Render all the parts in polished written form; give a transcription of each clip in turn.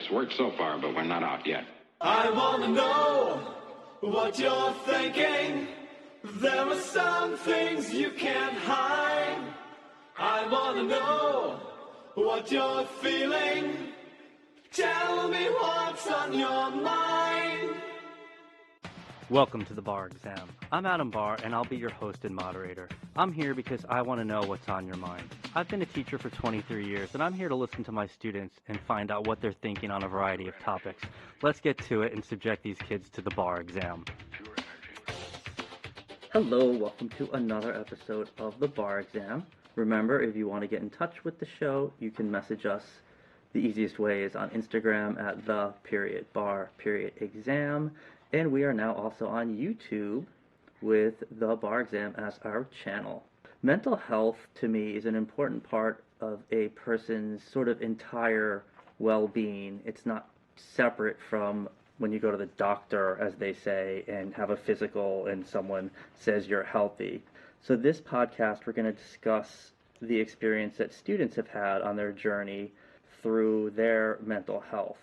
It's worked so far, but we're not out yet. I wanna know what you're thinking. There are some things you can't hide. I wanna know what you're feeling. Tell me what's on your mind. Welcome to the Bar Exam. I'm Adam Barr, and I'll be your host and moderator. I'm here because I want to know what's on your mind. I've been a teacher for 23 years, and I'm here to listen to my students and find out what they're thinking on a variety of topics. Let's get to it and subject these kids to the Bar Exam. Hello, welcome to another episode of the Bar Exam. Remember, if you want to get in touch with the show, you can message us. The easiest way is on Instagram at the_bar_exam. And we are now also on YouTube with the Bar Exam as our channel. Mental health, to me, is an important part of a person's sort of entire well-being. It's not separate from when you go to the doctor, as they say, and have a physical and someone says you're healthy. So this podcast, we're going to discuss the experience that students have had on their journey through their mental health.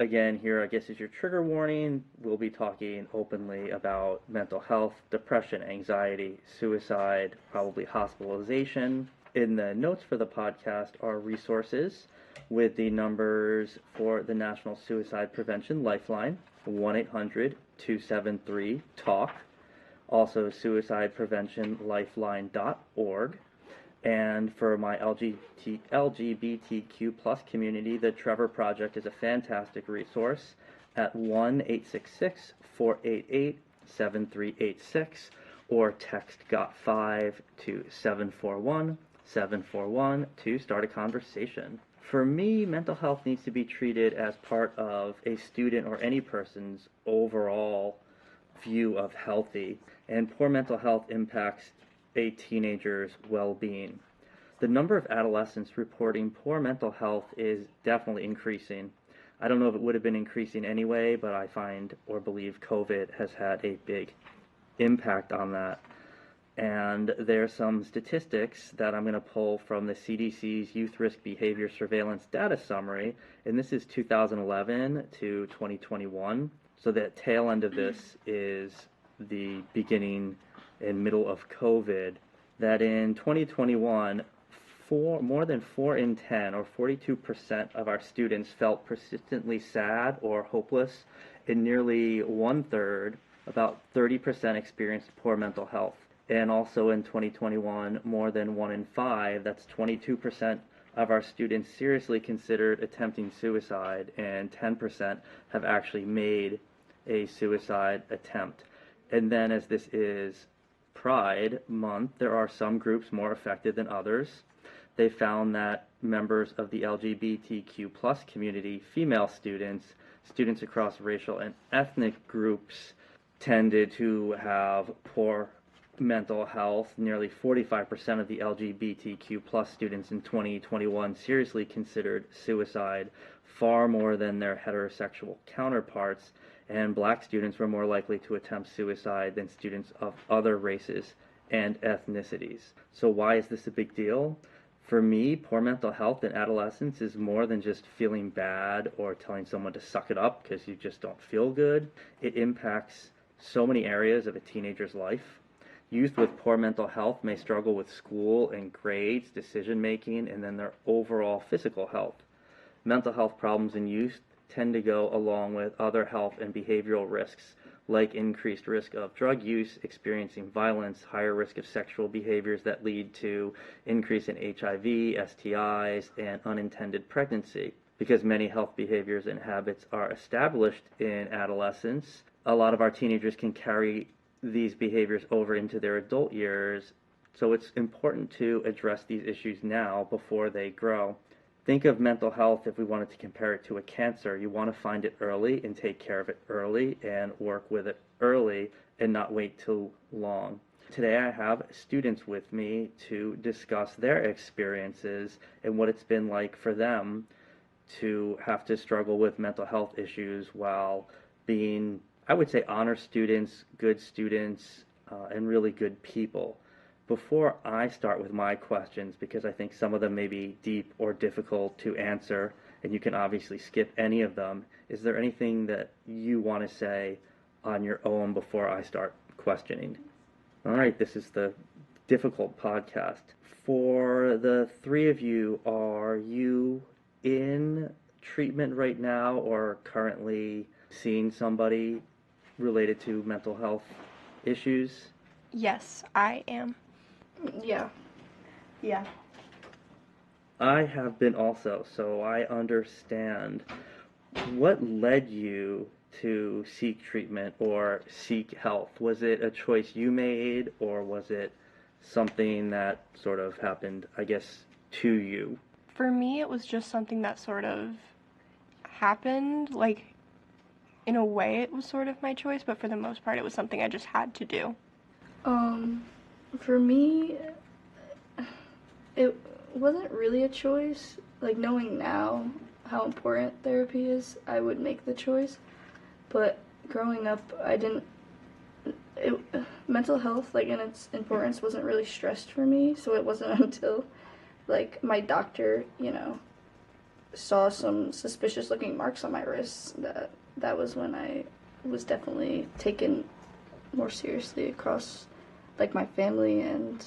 Again, here I guess is your trigger warning. We'll be talking openly about mental health, depression, anxiety, suicide, probably hospitalization. In the notes for the podcast are resources with the numbers for the National Suicide Prevention Lifeline, 1-800-273-TALK, also suicidepreventionlifeline.org. And for my LGBTQ plus community, the Trevor Project is a fantastic resource at 1-866-488-7386 or text GOT5 to 741-741 to start a conversation. For me, mental health needs to be treated as part of a student or any person's overall view of healthy, and poor mental health impacts a teenager's well-being. The number of adolescents reporting poor mental health is definitely increasing. I don't know if it would have been increasing anyway, but I find or believe COVID has had a big impact on that. And there's some statistics that I'm going to pull from the CDC's Youth Risk Behavior Surveillance Data Summary, and this is 2011 to 2021. So the tail end of this is the beginning and middle of COVID, that in 2021, more than 4 in 10, or 42% of our students felt persistently sad or hopeless, and nearly 1/3, about 30%, experienced poor mental health. And also in 2021, more than 1 in 5, that's 22%, of our students seriously considered attempting suicide, and 10% have actually made a suicide attempt. And then, as this is Pride Month, there are some groups more affected than others. They found that members of the LGBTQ plus community, female students across racial and ethnic groups, tended to have poor mental health. Nearly 45% of the LGBTQ plus students in 2021 seriously considered suicide, far more than their heterosexual counterparts. And black students were more likely to attempt suicide than students of other races and ethnicities. So why is this a big deal? For me, poor mental health in adolescence is more than just feeling bad or telling someone to suck it up because you just don't feel good. It impacts so many areas of a teenager's life. Youth with poor mental health may struggle with school and grades, decision making, and then their overall physical health. Mental health problems in youth tend to go along with other health and behavioral risks, like increased risk of drug use, experiencing violence, higher risk of sexual behaviors that lead to increase in HIV, STIs, and unintended pregnancy. Because many health behaviors and habits are established in adolescence, a lot of our teenagers can carry these behaviors over into their adult years, so it's important to address these issues now before they grow. Think of mental health, if we wanted to compare it to a cancer. You want to find it early and take care of it early and work with it early and not wait too long. Today I have students with me to discuss their experiences and what it's been like for them to have to struggle with mental health issues while being, I would say, honor students, and really good people. Before I start with my questions, because I think some of them may be deep or difficult to answer, and you can obviously skip any of them. Is there anything that you want to say on your own before I start questioning? All right, this is the difficult podcast. For the three of you, are you in treatment right now or currently seeing somebody related to mental health issues? Yes, I am. Yeah. Yeah. I have been also, so I understand. What led you to seek treatment or seek help? Was it a choice you made, or was it something that sort of happened, I guess, to you? For me, it was just something that sort of happened. Like, in a way, it was sort of my choice, but for the most part, it was something I just had to do. For me, it wasn't really a choice. Like, knowing now how important therapy is, I would make the choice. But growing up, mental health, like, in its importance wasn't really stressed for me, so it wasn't until, like, my doctor, saw some suspicious looking marks on my wrists that was when I was definitely taken more seriously across, like, my family and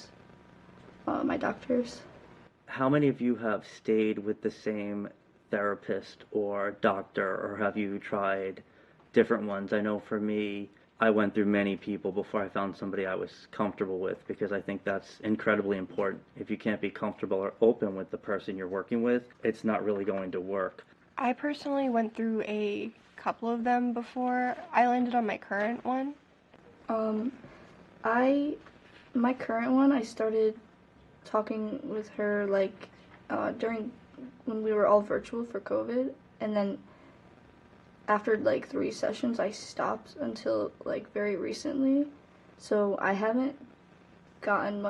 my doctors. How many of you have stayed with the same therapist or doctor, or have you tried different ones? I know for me, I went through many people before I found somebody I was comfortable with, because I think that's incredibly important. If you can't be comfortable or open with the person you're working with, it's not really going to work. I personally went through a couple of them before I landed on my current one. My current one, I started talking with her, like, during when we were all virtual for COVID, and then after, like, 3 sessions, I stopped until, like, very recently, so I haven't gotten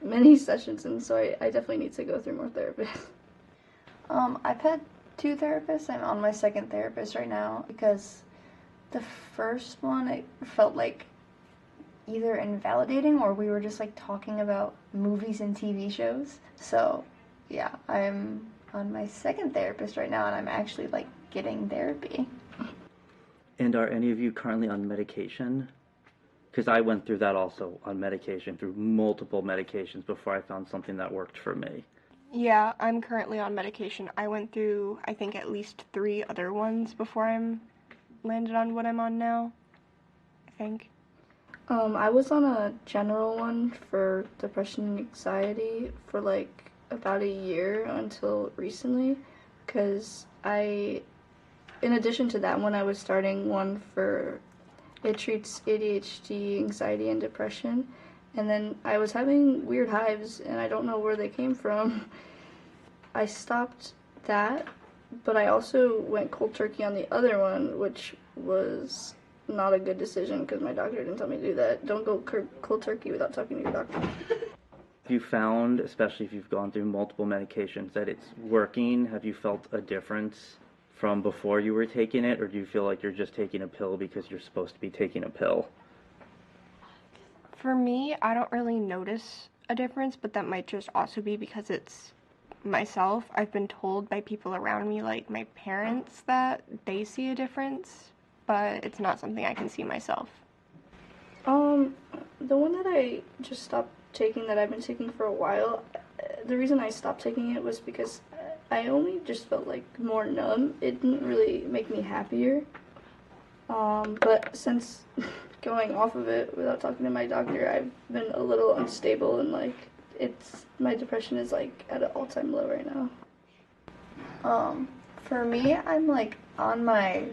many sessions, and so I definitely need to go through more therapists. I've had 2 therapists. I'm on my 2nd therapist right now, because the first one, it felt like either invalidating or we were just, like, talking about movies and TV shows. So, yeah, I'm on my 2nd therapist right now, and I'm actually, like, getting therapy. And are any of you currently on medication? Because I went through that also, on medication, through multiple medications before I found something that worked for me. Yeah, I'm currently on medication. I went through, I think, at least 3 other ones before I'm landed on what I'm on now, I think. I was on a general one for depression and anxiety for, like, about a year until recently, because in addition to that one, I was starting one it treats ADHD, anxiety, and depression, and then I was having weird hives, and I don't know where they came from. I stopped that, but I also went cold turkey on the other one, which was not a good decision because my doctor didn't tell me to do that. Don't go cold turkey without talking to your doctor. Have you found, especially if you've gone through multiple medications, that it's working? Have you felt a difference from before you were taking it, or do you feel like you're just taking a pill because you're supposed to be taking a pill? For me, I don't really notice a difference, but that might just also be because it's myself. I've been told by people around me, like my parents, that they see a difference, but it's not something I can see myself. The one that I just stopped taking, that I've been taking for a while, the reason I stopped taking it was because I only just felt, like, more numb. It didn't really make me happier. But since going off of it without talking to my doctor, I've been a little unstable, and, like, my depression is, like, at an all-time low right now. For me, I'm, like, on my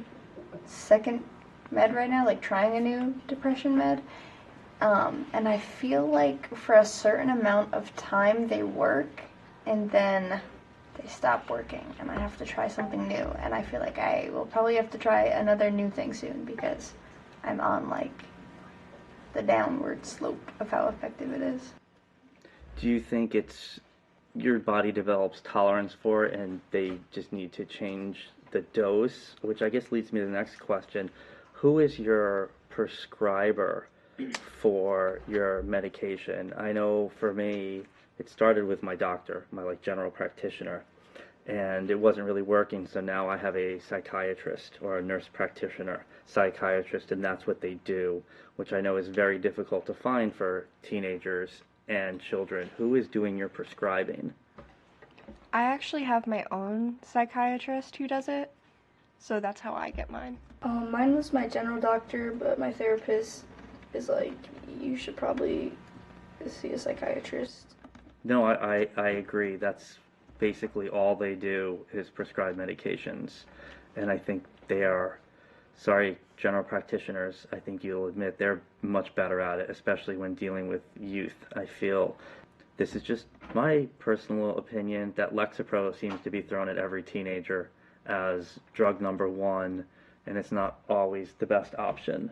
2nd med right now, like, trying a new depression med. And I feel like for a certain amount of time they work, and then they stop working, and I have to try something new. And I feel like I will probably have to try another new thing soon, because I'm on, like, the downward slope of how effective it is. Do you think it's your body develops tolerance for it and they just need to change the dose? Which I guess leads me to the next question. Who is your prescriber for your medication? I know for me, it started with my doctor, my, like, general practitioner. and it wasn't really working, so now I have a psychiatrist or a nurse practitioner psychiatrist, and that's what they do, which I know is very difficult to find for teenagers and children. Who is doing your prescribing? I actually have my own psychiatrist who does it, so that's how I get mine. Mine was my general doctor, but my therapist is like, you should probably see a psychiatrist. No, I agree. That's basically all they do is prescribe medications. And I think they are, sorry, general practitioners, I think you'll admit they're much better at it, especially when dealing with youth. I feel, this is just my personal opinion, that Lexapro seems to be thrown at every teenager as drug number one, and it's not always the best option.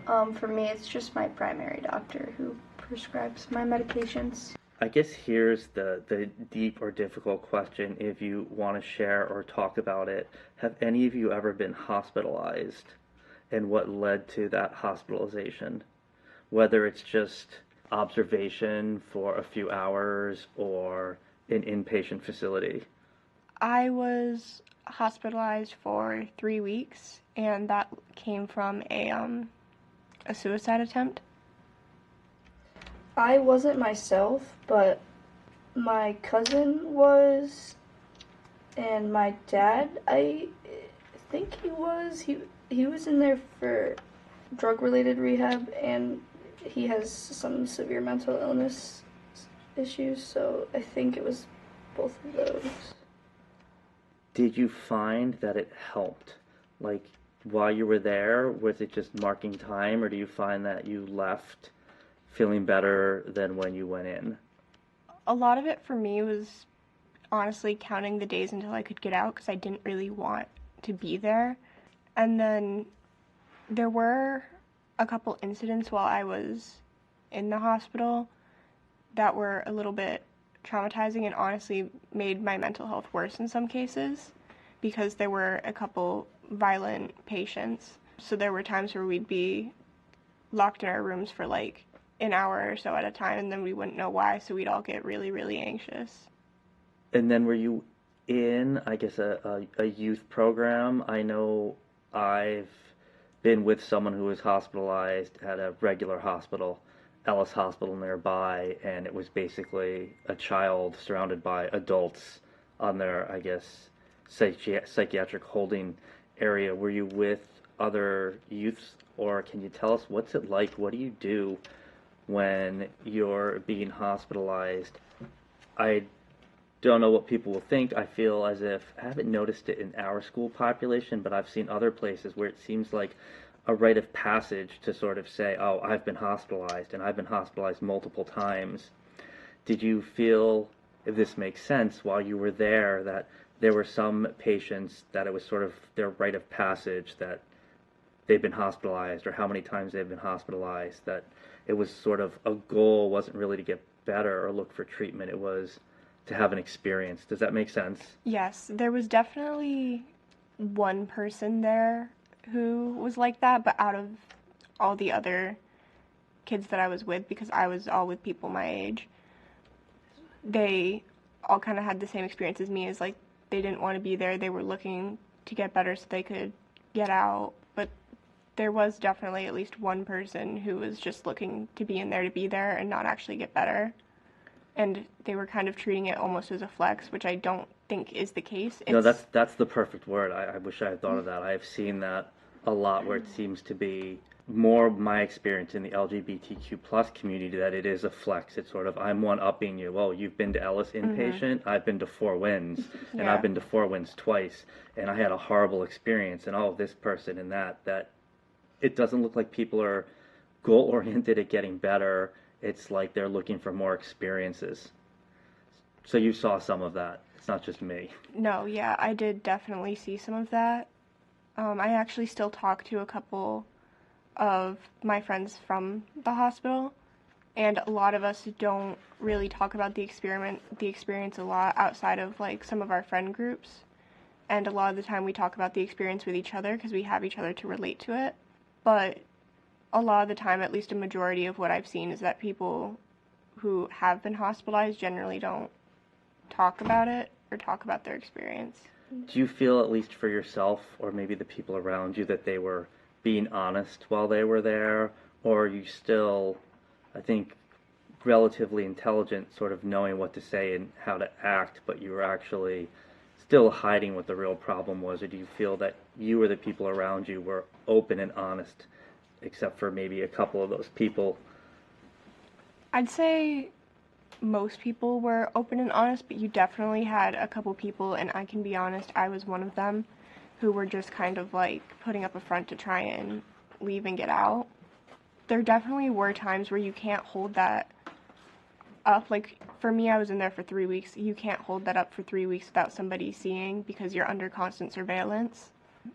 For me, it's just my primary doctor who prescribes my medications. I guess here's the deep or difficult question, if you want to share or talk about it. Have any of you ever been hospitalized, and what led to that hospitalization? Whether it's just observation for a few hours or an inpatient facility. I was hospitalized for 3 weeks, and that came from a suicide attempt. I wasn't myself, but my cousin was, and my dad, I think he was. He was in there for drug-related rehab, and he has some severe mental illness issues, so I think it was both of those. Did you find that it helped? Like, while you were there, was it just marking time, or do you find that you left feeling better than when you went in? A lot of it for me was honestly counting the days until I could get out, because I didn't really want to be there. And then there were a couple incidents while I was in the hospital that were a little bit traumatizing and honestly made my mental health worse in some cases, because there were a couple violent patients. So there were times where we'd be locked in our rooms for like an hour or so at a time, and then we wouldn't know why, so we'd all get really, really anxious. And then were you in, I guess, a youth program? I know I've been with someone who was hospitalized at a regular hospital, Ellis Hospital nearby, and it was basically a child surrounded by adults on their, I guess, psychiatric holding area. Were you with other youths, or can you tell us what's it like? What do you do when you're being hospitalized? I don't know what people will think. I feel as if, I haven't noticed it in our school population, but I've seen other places where it seems like a rite of passage to sort of say, oh, I've been hospitalized, and I've been hospitalized multiple times. Did you feel, if this makes sense, while you were there, that there were some patients that it was sort of their rite of passage that they've been hospitalized, or how many times they've been hospitalized, that it was sort of a goal wasn't really to get better or look for treatment, it was to have an experience. Does that make sense? Yes, there was definitely one person there who was like that, but out of all the other kids that I was with, because I was all with people my age, they all kind of had the same experience as me, as like they didn't want to be there, they were looking to get better so they could get out. But there was definitely at least one person who was just looking to be in there to be there and not actually get better. And they were kind of treating it almost as a flex, which I don't think is the case. No, that's the perfect word. I wish I had thought of that. I have seen that a lot, where it seems to be more my experience in the LGBTQ plus community, that it is a flex. It's sort of, I'm one-upping you. Oh, you've been to Ellis inpatient? I've been to Four Winds, and Yeah. I've been to Four Winds twice, and I had a horrible experience, and oh, this person and that it doesn't look like people are goal-oriented at getting better. It's like they're looking for more experiences. So you saw some of that. It's not just me. No, yeah, I did definitely see some of that. I actually still talk to a couple of my friends from the hospital, and a lot of us don't really talk about the experience a lot outside of like some of our friend groups. And a lot of the time we talk about the experience with each other because we have each other to relate to it. But a lot of the time, at least a majority of what I've seen, is that people who have been hospitalized generally don't talk about it or talk about their experience. Do you feel, at least for yourself or maybe the people around you, that they were being honest while they were there? Or are you still, I think, relatively intelligent, sort of knowing what to say and how to act, but you were actually still hiding what the real problem was? Or do you feel that you or the people around you were open and honest, except for maybe a couple of those people? I'd say most people were open and honest, but you definitely had a couple people, and I can be honest, I was one of them, who were just kind of like putting up a front to try and leave and get out. There definitely were times where you can't hold that up. Like, for me, I was in there for 3 weeks. You can't hold that up for 3 weeks without somebody seeing, because you're under constant surveillance.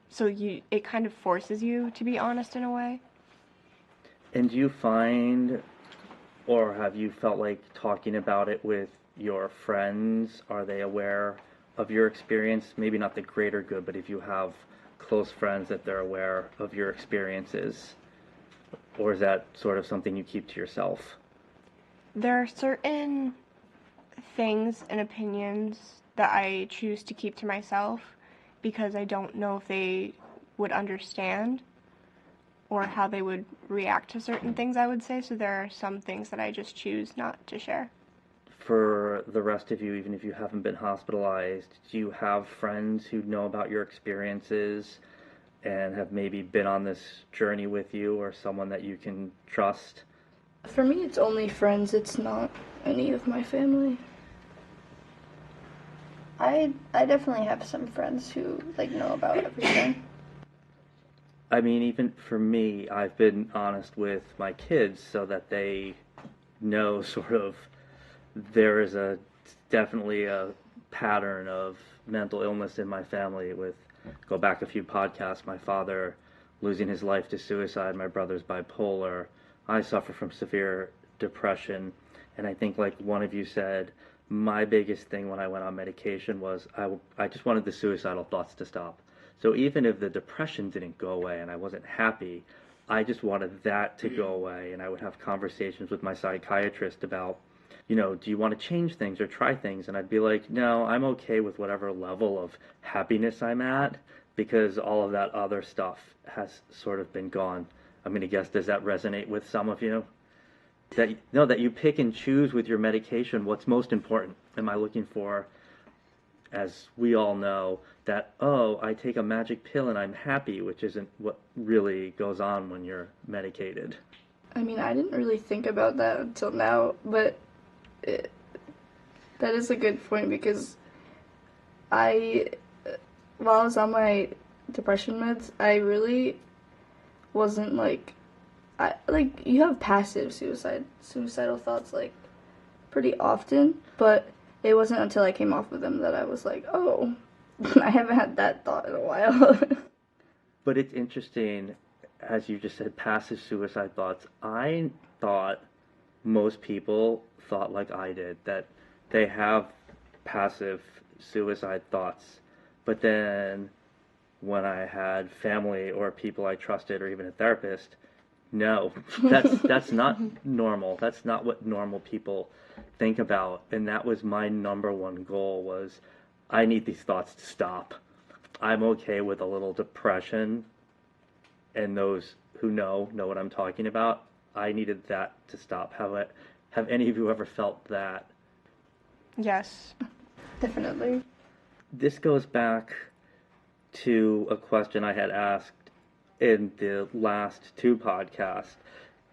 So it kind of forces you to be honest in a way. And do you find, or have you felt like talking about it with your friends? Are they aware of your experience? Maybe not the greater good, but if you have close friends, that they're aware of your experiences? Or is that sort of something you keep to yourself? There are certain things and opinions that I choose to keep to myself because I don't know if they would understand or how they would react to certain things I would say. So there are some things that I just choose not to share. For the rest of you, even if you haven't been hospitalized, do you have friends who know about your experiences and have maybe been on this journey with you, or someone that you can trust? For me, it's only friends. It's not any of my family. I definitely have some friends who know about everything. I mean, even for me, I've been honest with my kids so that they know sort of there is definitely a pattern of mental illness in my family. Go back a few podcasts, my father losing his life to suicide, my brother's bipolar, I suffer from severe depression, and I think, like one of you said, my biggest thing when I went on medication was I just wanted the suicidal thoughts to stop. So even if the depression didn't go away and I wasn't happy, I just wanted that to go away, and I would have conversations with my psychiatrist about, do you want to change things or try things? And I'd be like, no, I'm okay with whatever level of happiness I'm at, because all of that other stuff has sort of been gone. I'm going to guess, does that resonate with some of you? That you pick and choose with your medication what's most important. Am I looking for, as we all know, that, I take a magic pill and I'm happy, which isn't what really goes on when you're medicated? I mean, I didn't really think about that until now, but that is a good point, because while I was on my depression meds, I really wasn't you have passive suicidal thoughts pretty often, but it wasn't until I came off of them that I was like, oh, I haven't had that thought in a while. But it's interesting, as you just said, passive suicide thoughts. I thought most people thought like I did, that they have passive suicide thoughts, but then when I had family or people I trusted or even a therapist, no, that's not normal. That's not what normal people think about. And that was my number one goal, was I need these thoughts to stop. I'm okay with a little depression, and those who know what I'm talking about. I needed that to stop. Have any of you ever felt that? Yes. Definitely. This goes back to a question I had asked in the last two podcasts.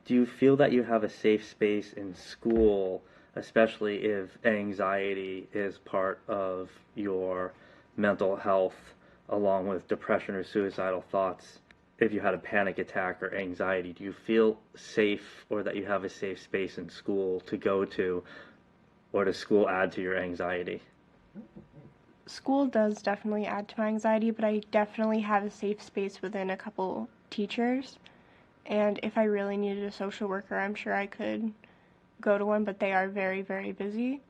Do you feel that you have a safe space in school, especially if anxiety is part of your mental health, along with depression or suicidal thoughts? If you had a panic attack or anxiety, do you feel safe, or that you have a safe space in school to go to, or does school add to your anxiety? School does definitely add to my anxiety, but I definitely have a safe space within a couple teachers. And if I really needed a social worker, I'm sure I could go to one, but they are very, very busy.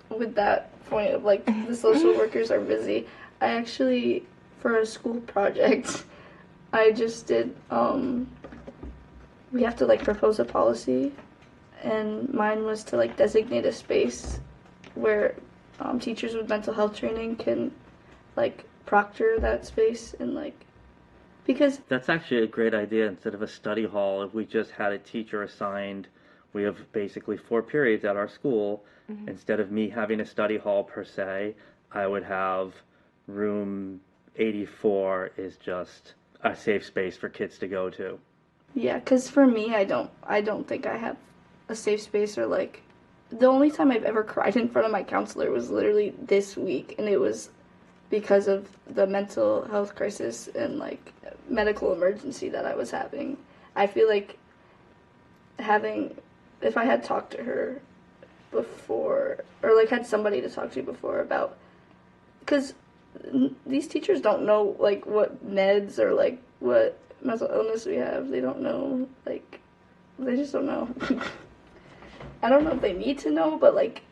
With that point of the social workers are busy, I actually, for a school project, I just did, we have to propose a policy, and mine was to designate a space where teachers with mental health training can like proctor that space and like because That's actually a great idea. Instead of a study hall, if we just had a teacher assigned, we have basically 4 periods at our school. Instead of me having a study hall per se, I would have room 84 is just a safe space for kids to go to. yeah, because for me, I don't think I have a safe space or like the only time I've ever cried in front of my counselor was literally this week, and it was because of the mental health crisis and like medical emergency that I was having. I feel like if I had talked to her before or like had somebody to talk to before about, because these teachers don't know like what meds or like what mental illness we have. They don't know, like they just don't know. I don't know if they need to know, but like,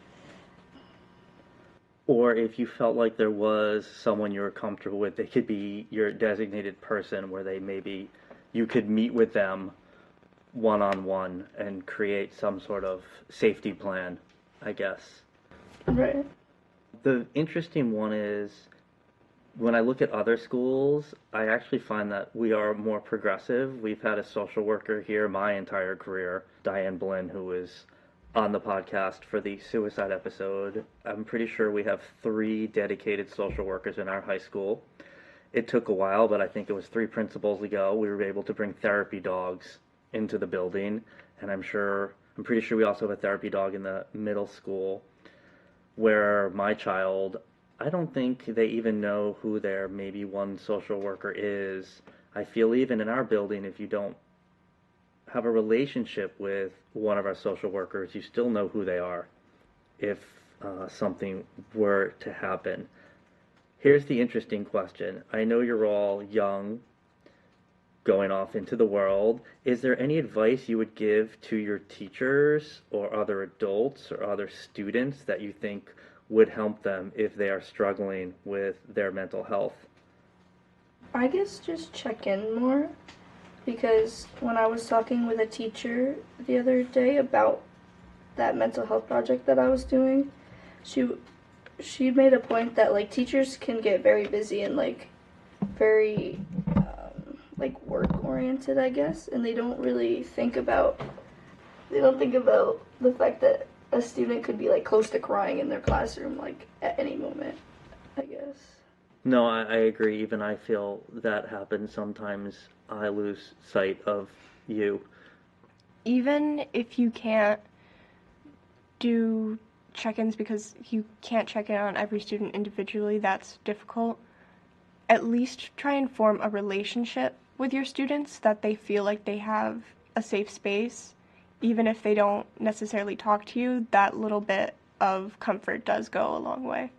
Or if you felt like there was someone you were comfortable with, they could be your designated person where you could meet with them one-on-one and create some sort of safety plan, I guess. right. The interesting one is when I look at other schools, I actually find that we are more progressive. We've had a social worker here my entire career, Diane Blinn, who was on the podcast for the suicide episode. I'm pretty sure we have 3 dedicated social workers in our high school. It took a while, but I think it was 3 principals ago we were able to bring therapy dogs into the building, and I'm pretty sure we also have a therapy dog in the middle school. Where my child, I don't think they even know who their maybe one social worker is. I feel even in our building, if you don't have a relationship with one of our social workers, you still know who they are if something were to happen. Here's the interesting question. I know you're all young, going off into the world. Is there any advice you would give to your teachers or other adults or other students that you think would help them if they are struggling with their mental health? I guess just check in more, because when I was talking with a teacher the other day about that mental health project that I was doing, she made a point that like teachers can get very busy and like very like work oriented, I guess, and they don't think about the fact that a student could be like close to crying in their classroom like at any moment, I guess. No, I agree. Even I feel that happens sometimes. I lose sight of you. Even if you can't do check-ins because you can't check in on every student individually, that's difficult. At least try and form a relationship with your students that they feel like they have a safe space. Even if they don't necessarily talk to you, that little bit of comfort does go a long way.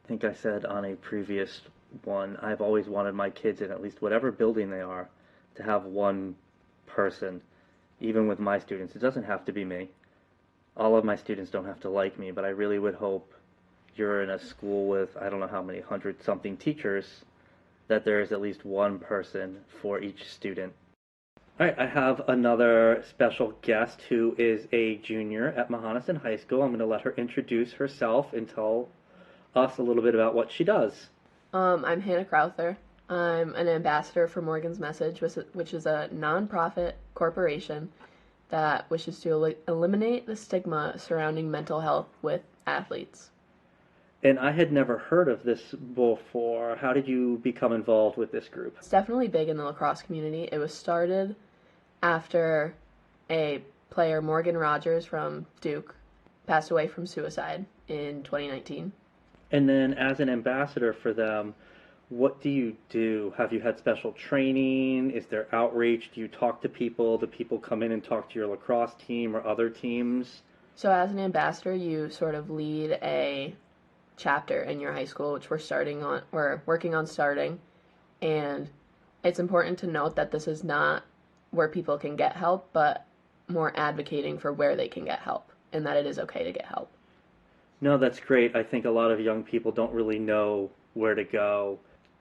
I think I said on a previous one, I've always wanted my kids in at least whatever building they are to have one person, even with my students. It doesn't have to be me. All of my students don't have to like me, but I really would hope you're in a school with, I don't know how many, 100-something teachers, that there is at least one person for each student. All right, I have another special guest who is a junior at Mahonison High School. I'm going to let her introduce herself and tell us a little bit about what she does. I'm Hannah Crowther. I'm an ambassador for Morgan's Message, which is a nonprofit corporation that wishes to eliminate the stigma surrounding mental health with athletes. And I had never heard of this before. How did you become involved with this group? It's definitely big in the lacrosse community. It was started after a player, Morgan Rogers from Duke, passed away from suicide in 2019. And then as an ambassador for them, what do you do? Have you had special training? Is there outreach? Do you talk to people? Do people come in and talk to your lacrosse team or other teams? So as an ambassador, you sort of lead a chapter in your high school, which we're working on starting. And it's important to note that this is not where people can get help, but more advocating for where they can get help and that it is okay to get help. No, that's great. I think a lot of young people don't really know where to go.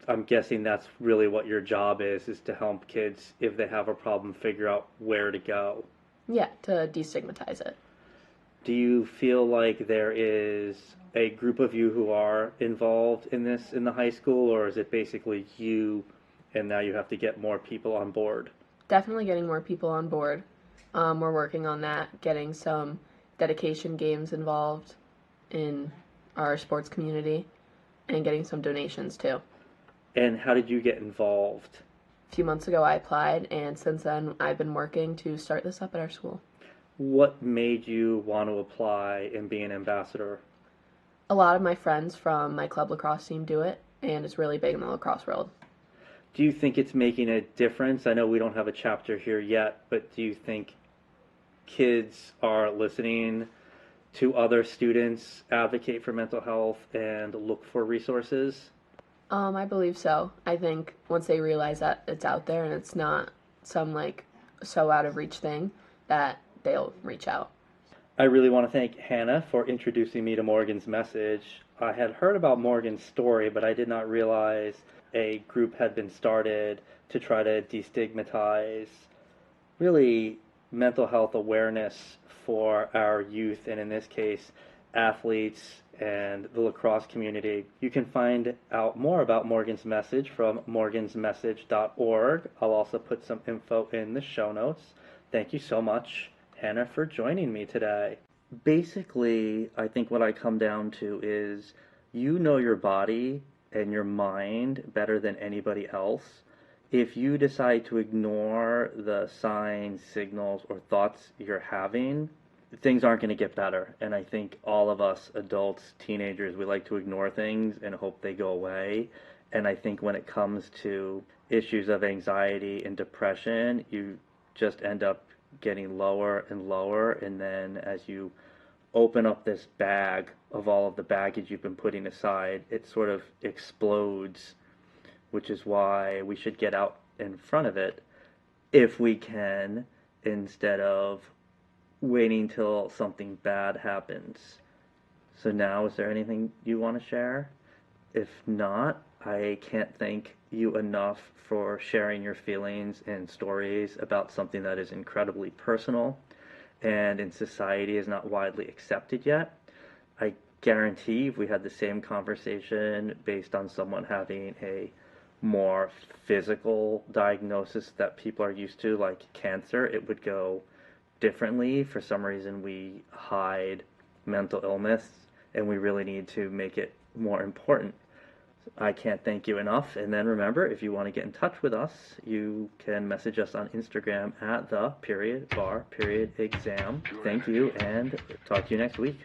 I'm guessing that's really what your job is to help kids, if they have a problem, figure out where to go. Yeah, to destigmatize it. Do you feel like there is a group of you who are involved in this in the high school, or is it basically you and now you have to get more people on board? Definitely getting more people on board. We're working on that, getting some dedication games involved in our sports community, and getting some donations too. And how did you get involved? A few months ago I applied, and since then I've been working to start this up at our school. What made you want to apply and be an ambassador? A lot of my friends from my club lacrosse team do it, and it's really big in the lacrosse world. Do you think it's making a difference? I know we don't have a chapter here yet, but do you think kids are listening to other students advocate for mental health and look for resources? I believe so. I think once they realize that it's out there and it's not some so out of reach thing, that they'll reach out. I really want to thank Hannah for introducing me to Morgan's message. I had heard about Morgan's story, but I did not realize a group had been started to try to destigmatize really mental health awareness for our youth, and in this case, athletes and the lacrosse community. You can find out more about Morgan's message from morgansmessage.org. I'll also put some info in the show notes. Thank you so much, Hannah, for joining me today. Basically, I think what I come down to is you know your body and your mind better than anybody else. If you decide to ignore the signs, signals, or thoughts you're having, things aren't going to get better. And I think all of us adults, teenagers, we like to ignore things and hope they go away. And I think when it comes to issues of anxiety and depression, you just end up getting lower and lower. And then as you open up this bag of all of the baggage you've been putting aside, it sort of explodes, which is why we should get out in front of it if we can, instead of waiting till something bad happens. So now, is there anything you want to share? If not, I can't thank you enough for sharing your feelings and stories about something that is incredibly personal and in society is not widely accepted yet. I guarantee if we had the same conversation based on someone having a more physical diagnosis that people are used to, like cancer, it would go differently. For some reason, we hide mental illness, and we really need to make it more important. I can't thank you enough. And then remember, if you want to get in touch with us, you can message us on Instagram at @the_bar_exam. Thank you, and talk to you next week.